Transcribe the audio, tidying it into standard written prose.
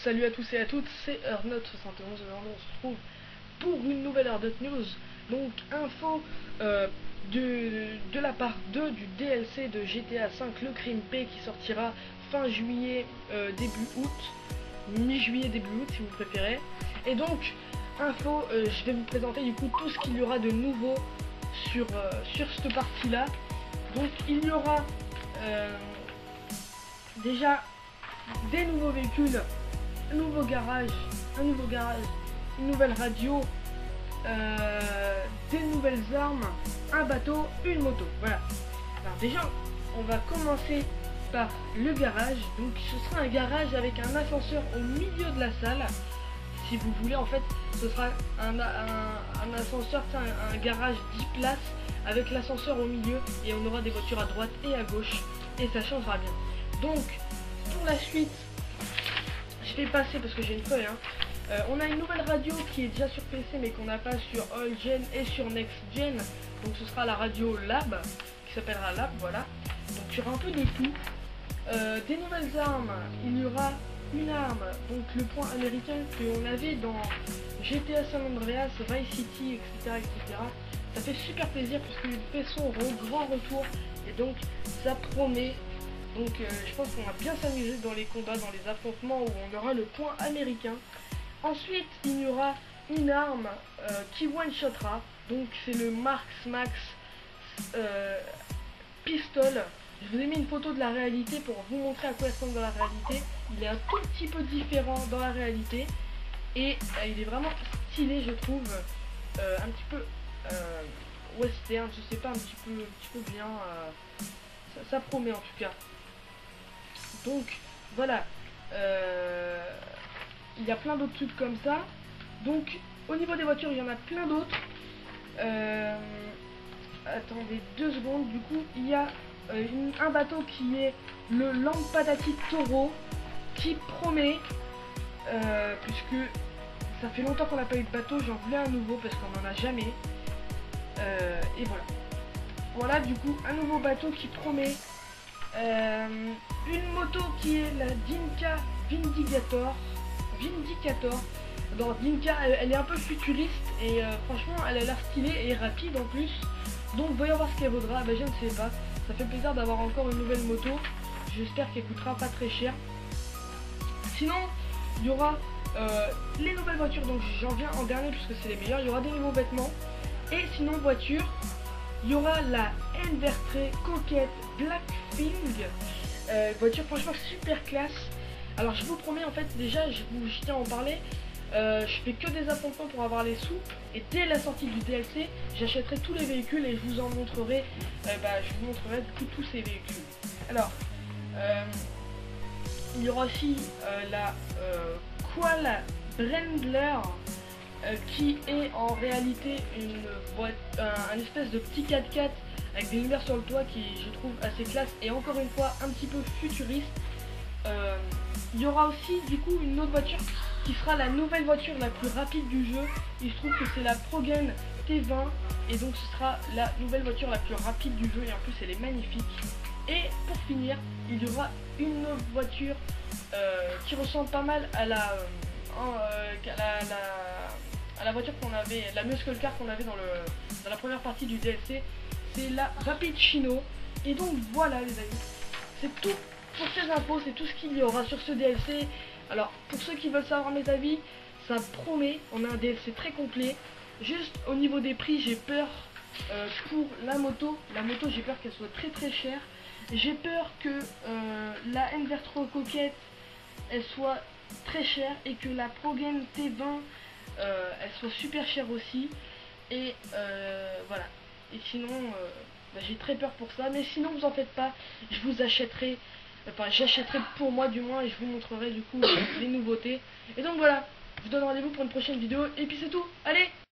Salut à tous et à toutes, c'est Earnote71. Aujourd'hui on se retrouve pour une nouvelle Earnote News. Donc info de la part 2 du DLC de GTA 5, le Crime Pay, qui sortira fin juillet, début août, mi-juillet, début août si vous préférez. Et donc info, je vais vous présenter du coup tout ce qu'il y aura de nouveau sur cette partie là. Donc il y aura déjà des nouveaux véhicules, un nouveau garage, une nouvelle radio, des nouvelles armes, un bateau, une moto. Voilà. Alors déjà, on va commencer par le garage. Donc ce sera un garage avec un ascenseur au milieu de la salle. Si vous voulez, en fait, ce sera un ascenseur, un garage 10 places avec l'ascenseur au milieu, et on aura des voitures à droite et à gauche, et ça changera bien. Donc pour la suite, je vais passer parce que j'ai une feuille. On a une nouvelle radio qui est déjà sur PC mais qu'on n'a pas sur All Gen et sur Next Gen. Donc ce sera la radio Lab, qui s'appellera Lab, voilà. Donc il y aura un peu de tout. Des nouvelles armes, il y aura une arme, donc le point américain qu'on avait dans GTA San Andreas, Vice City, etc. Ça fait super plaisir puisqu'il fait son grand retour, et donc ça promet. Donc je pense qu'on va bien s'amuser dans les combats, dans les affrontements où on aura le point américain. Ensuite il y aura une arme qui one-shotera, donc c'est le Marks Max Pistol. Je vous ai mis une photo de la réalité pour vous montrer à quoi il ressemble dans la réalité. Il est un tout petit peu différent dans la réalité, et il est vraiment stylé, je trouve, un petit peu western, je sais pas, un petit peu bien, ça promet en tout cas. Donc voilà, il y a plein d'autres trucs comme ça. Donc au niveau des voitures, il y en a plein d'autres. Attendez 2 secondes. Du coup il y a un bateau qui est le Lampadati Toro, qui promet, puisque ça fait longtemps qu'on n'a pas eu de bateau, j'en voulais un nouveau parce qu'on n'en a jamais. Et voilà, du coup un nouveau bateau qui promet. Une moto qui est la Dinka Vindicator. Dans Dinka, elle est un peu futuriste, et franchement elle a l'air stylée et rapide en plus. Donc voyons voir ce qu'elle vaudra. Je ne sais pas, ça fait plaisir d'avoir encore une nouvelle moto. J'espère qu'elle coûtera pas très cher. Sinon il y aura les nouvelles voitures, donc j'en viens en dernier puisque c'est les meilleurs. Il y aura des nouveaux vêtements. Et sinon voiture, il y aura la Invertree Coquette Blackfing, voiture franchement super classe. Alors je vous promets, en fait déjà je tiens à en parler, je fais que des affrontements pour avoir les sous, et dès la sortie du DLC j'achèterai tous les véhicules et je vous en montrerai, du coup tous ces véhicules. Alors il y aura aussi la Qual Brendler, qui est en réalité un espèce de petit 4x4 avec des lumières sur le toit, qui je trouve assez classe et encore une fois un petit peu futuriste. Il y aura aussi du coup une autre voiture qui sera la nouvelle voiture la plus rapide du jeu. Il se trouve que c'est la Progen T20, et donc ce sera la nouvelle voiture la plus rapide du jeu, et en plus elle est magnifique. Et pour finir, il y aura une autre voiture qui ressemble pas mal à la voiture qu'on avait, la muscle car qu'on avait dans la première partie du DLC. C'est la Rapid Chino. Et donc voilà les amis, c'est tout pour ces infos, c'est tout ce qu'il y aura sur ce DLC. Alors pour ceux qui veulent savoir mes avis, ça promet, on a un DLC très complet. Juste au niveau des prix, j'ai peur pour la moto j'ai peur qu'elle soit très chère. J'ai peur que la Invertree Coquette elle soit très chère, et que la Progen T20 elle soit super chère aussi. Et voilà. Et sinon j'ai très peur pour ça, mais sinon vous en faites pas, je vous achèterai, j'achèterai pour moi du moins, et je vous montrerai du coup les nouveautés. Et donc voilà, je vous donne rendez-vous pour une prochaine vidéo, et puis c'est tout, allez!